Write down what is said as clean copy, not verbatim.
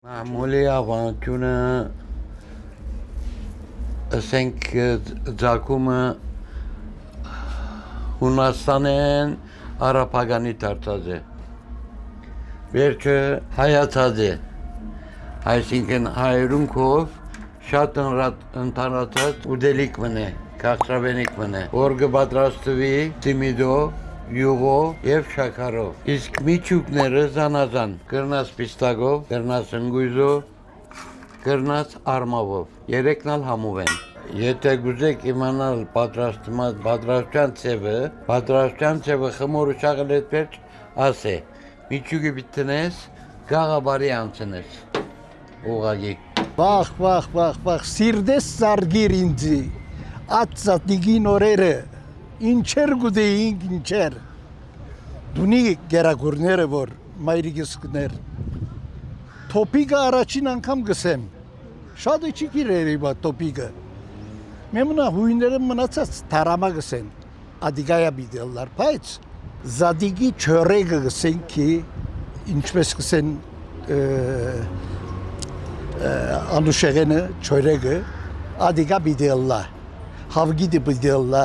Մամուլի ավանդությունը ասենք ձակումը Հունաստանեն արաբագանի դարձած է, վերջը հայացած է, այսինքն հայերունքով շատ ընդհանրացած ուդելիք մնե, քաղցրավենիք մնե, որ կպատրաստվի ծիմիդով, յուղով և շաքարով, իսկ միջուկները զանազան, կրնաց պիստակով, կրնաց ընգույզով, կրնաց արմավով, երեքն ալ համով են։ Եթե գուզեք իմանալ պատրաստության ձևը խմորը շաղել հետ վերջ ասե, միջուկի պիտնես, գաղաբարի անցնես, ուղագի։ Վախ, սիրդես զարգիր ինձի, այդ զատնիգին օրերը, ինչեր գուդեինք, ինչեր, դունի գերագուրները, որ մայրիկս կներ, տոպիկը առաջին անգամ գսեմ, շատ է չի կիրեր իբա տոպիկը, մեմնա հույները մնացած թարամա գսեն, ադիգայա բիդելլար, բայց զադիգի չորեգը գսեն ki, ինչպես գսեն անուշեղենը, չորեգը, ադիգա բիդելլա, հավգիդի բիդելլա,